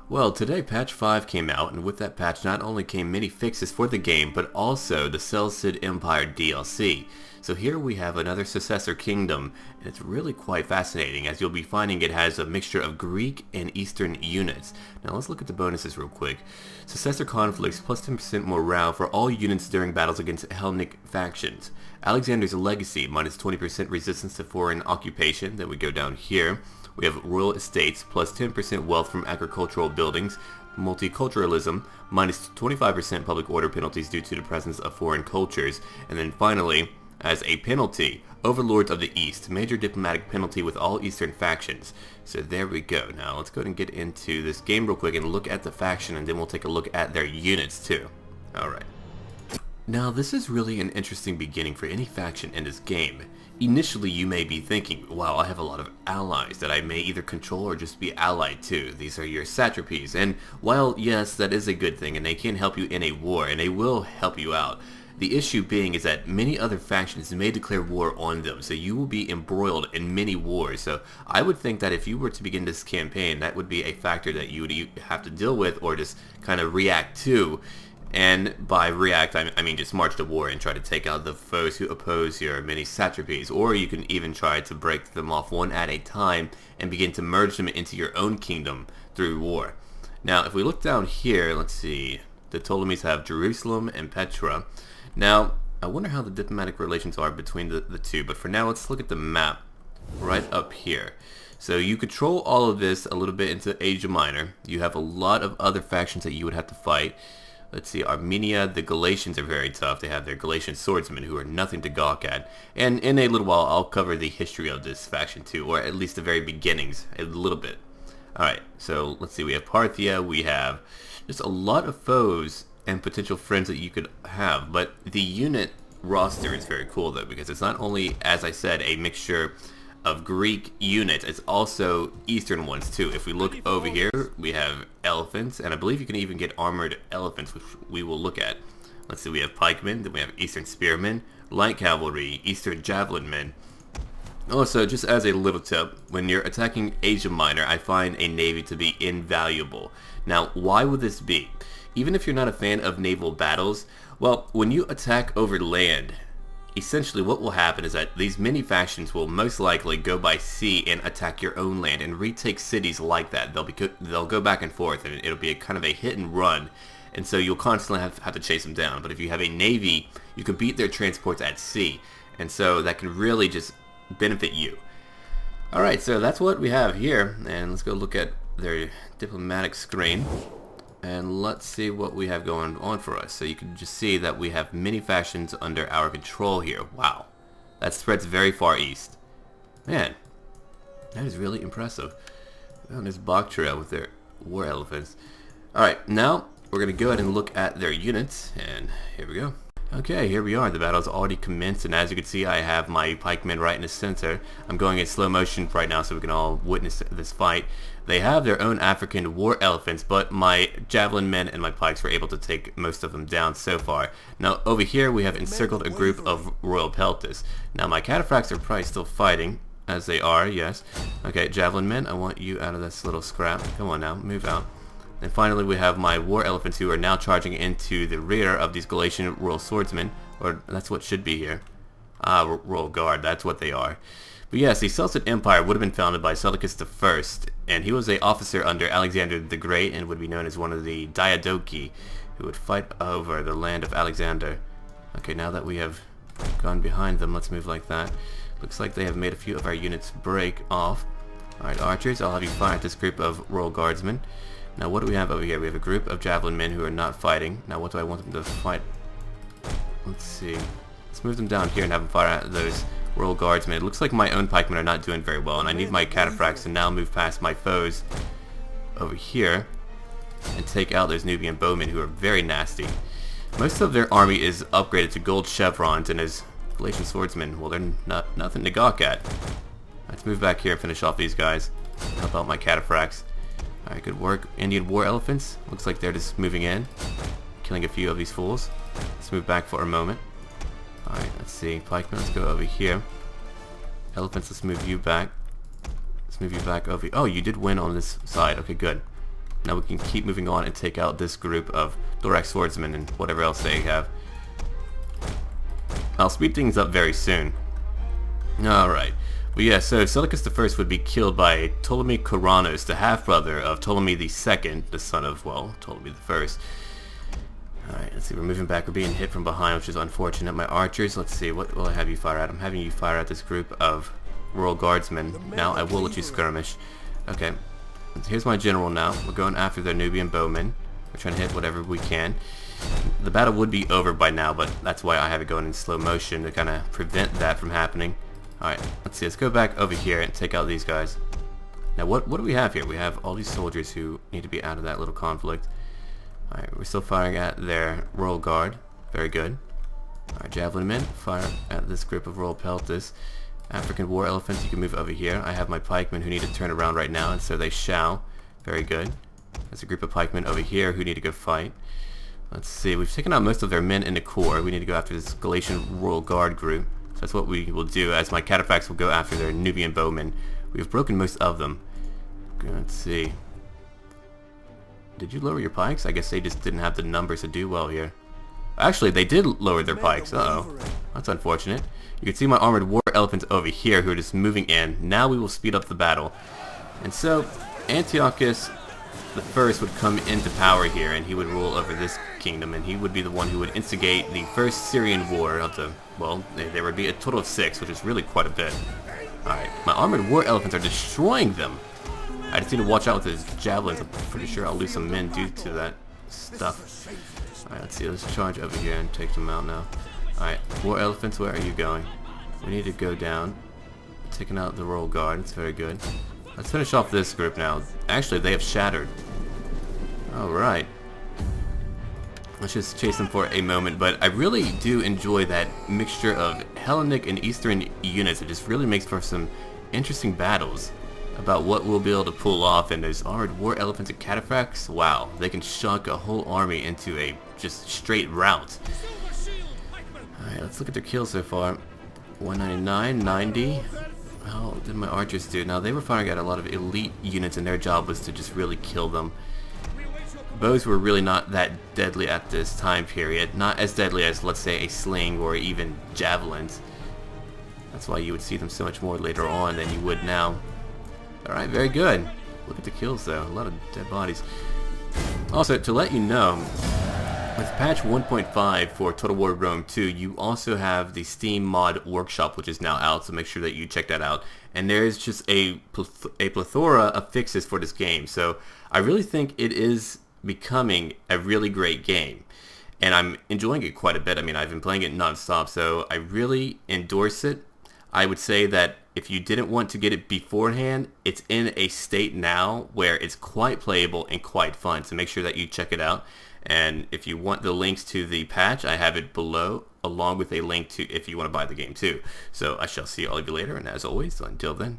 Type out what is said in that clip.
Well, today patch 5 came out, and with that patch not only came many fixes for the game, but also the Seleucid Empire DLC. So here we have another successor kingdom, and it's really quite fascinating, as you'll be finding it has a mixture of Greek and Eastern units. Now let's look at the bonuses real quick. Successor conflicts, plus 10% morale for all units during battles against Hellenic factions. Alexander's legacy, minus 20% resistance to foreign occupation. Then we go down here. We have royal estates, plus 10% wealth from agricultural buildings. Multiculturalism, minus 25% public order penalties due to the presence of foreign cultures. And then finally, as a penalty, Overlords of the East, major diplomatic penalty with all Eastern factions. So there we go. Now let's go ahead and get into this game real quick and look at the faction, and then we'll take a look at their units too. Alright. Now this is really an interesting beginning for any faction in this game. Initially you may be thinking, wow, I have a lot of allies that I may either control or just be allied to. These are your satrapies, and while yes, that is a good thing and they can help you in a war and they will help you out, the issue being is that many other factions may declare war on them, so you will be embroiled in many wars. So I would think that if you were to begin this campaign, that would be a factor that you would have to deal with or just kind of react to. And by react, I mean just march to war and try to take out the foes who oppose your many satrapies. Or you can even try to break them off one at a time and begin to merge them into your own kingdom through war. Now, if we look down here, let's see. The Ptolemies have Jerusalem and Petra. Now, I wonder how the diplomatic relations are between the two. But for now, let's look at the map right up here. So you control all of this a little bit into Asia Minor. You have a lot of other factions that you would have to fight. Let's see, Armenia, the Galatians are very tough. They have their Galatian swordsmen who are nothing to gawk at. And in a little while, I'll cover the history of this faction too, or at least the very beginnings, a little bit. Alright, so let's see, we have Parthia, we have just a lot of foes and potential friends that you could have. But the unit roster is very cool though, because it's not only, as I said, a mixture of Greek units, it's also Eastern ones too. If we look over here, we have elephants, and I believe you can even get armored elephants, which we will look at. Let's see, we have pikemen, then we have Eastern spearmen, light cavalry, Eastern javelin men. Also, just as a little tip, when you're attacking Asia Minor, I find a navy to be invaluable. Now, why would this be? Even if you're not a fan of naval battles, well, when you attack over land, essentially what will happen is that these mini factions will most likely go by sea and attack your own land and retake cities like that. They'll go back and forth, and it'll be a kind of a hit and run, and so you'll constantly have to chase them down. But if you have a navy, you can beat their transports at sea, and so that can really just benefit you. Alright, so that's what we have here, and let's go look at their diplomatic screen. And let's see what we have going on for us. So you can just see that we have many factions under our control here. Wow. That spreads very far east. Man, that is really impressive. And there's Bactria with their war elephants. Alright, now we're going to go ahead and look at their units. And here we go. Okay, here we are. The battle's already commenced, and as you can see, I have my pikemen right in the center. I'm going in slow motion right now so we can all witness this fight. They have their own African war elephants, but my javelin men and my pikes were able to take most of them down so far. Now, over here, we have encircled a group of royal peltas. Now, my cataphracts are probably still fighting, as they are, yes. Okay, javelin men, I want you out of this little scrap. Come on now, move out. And finally, we have my war elephants who are now charging into the rear of these Galatian royal swordsmen, or that's what should be here. Royal guard, that's what they are. But yes, the Seleucid Empire would have been founded by Seleucus I, and he was an officer under Alexander the Great and would be known as one of the Diadochi, who would fight over the land of Alexander. Okay, now that we have gone behind them, let's move like that. Looks like they have made a few of our units break off. Alright, archers, I'll have you fire at this group of royal guardsmen. Now what do we have over here? We have a group of javelin men who are not fighting. Now what do I want them to fight? Let's see. Let's move them down here and have them fire at those royal guardsmen. It looks like my own pikemen are not doing very well, and I need my cataphracts to now move past my foes over here and take out those Nubian bowmen who are very nasty. Most of their army is upgraded to gold chevrons, and as Galatian swordsmen, well, they're nothing to gawk at. Let's move back here and finish off these guys. Help out my cataphracts. Alright, good work. Indian war elephants. Looks like they're just moving in, killing a few of these fools. Let's move back for a moment. Alright, let's see. Pikemen, let's go over here. Elephants, let's move you back. Let's move you back over. Oh, you did win on this side. Okay, good. Now we can keep moving on and take out this group of thorax swordsmen and whatever else they have. I'll speed things up very soon. Alright. But yeah, so Seleucus I would be killed by Ptolemy Koranos, the half-brother of Ptolemy II, the son of, well, Ptolemy I. Alright, let's see, we're moving back. We're being hit from behind, which is unfortunate. My archers, let's see, what will I have you fire at? I'm having you fire at this group of Royal Guardsmen. Now I will let you skirmish. Okay, here's my general now. We're going after their Nubian bowmen. We're trying to hit whatever we can. The battle would be over by now, but that's why I have it going in slow motion to kind of prevent that from happening. Alright, let's see, let's go back over here and take out these guys. Now what do we have here? We have all these soldiers who need to be out of that little conflict. Alright, we're still firing at their Royal Guard. Very good. Alright, Javelin men, fire at this group of Royal Peltas. African War Elephants, you can move over here. I have my pikemen who need to turn around right now, and so they shall. Very good. There's a group of pikemen over here who need to go fight. Let's see, we've taken out most of their men in the core. We need to go after this Galatian Royal Guard group. So that's what we will do, as my cataphracts will go after their Nubian bowmen. We've broken most of them. Let's see. Did you lower your pikes? I guess they just didn't have the numbers to do well here. Actually, they did lower their pikes. Uh-oh. That's unfortunate. You can see my armored war elephants over here who are just moving in. Now we will speed up the battle. And so, Antiochus I would come into power here, and he would rule over this kingdom, and he would be the one who would instigate the first Syrian war of the, well, there would be a total of 6, which is really quite a bit. Alright, my armored war elephants are destroying them. I just need to watch out with his javelins. I'm pretty sure I'll lose some men due to that stuff. Alright, let's see. Let's charge over here and take them out now. Alright, War Elephants, where are you going? We need to go down. Taking out the Royal Guard. It's very good. Let's finish off this group now. Actually, they have shattered. Alright. Let's just chase them for a moment, but I really do enjoy that mixture of Hellenic and Eastern units. It just really makes for some interesting battles about what we'll be able to pull off. And those armored war elephants and cataphracts, wow, they can shock a whole army into a just straight rout. Alright, let's look at their kills so far. 199, 90. How did my archers do? Now, they were firing at a lot of elite units, and their job was to just really kill them. Bows were really not that deadly at this time period. Not as deadly as, let's say, a sling or even javelins. That's why you would see them so much more later on than you would now. Alright, very good. Look at the kills, though. A lot of dead bodies. Also, to let you know, with patch 1.5 for Total War Rome 2, you also have the Steam Mod Workshop, which is now out, so make sure that you check that out. And there's just a plethora of fixes for this game, so I really think it is becoming a really great game. And I'm enjoying it quite a bit. I mean, I've been playing it non-stop, so I really endorse it. I would say that if you didn't want to get it beforehand, it's in a state now where it's quite playable and quite fun, so make sure that you check it out. And if you want the links to the patch, I have it below, along with a link to if you want to buy the game too. So I shall see all of you later, and as always, until then.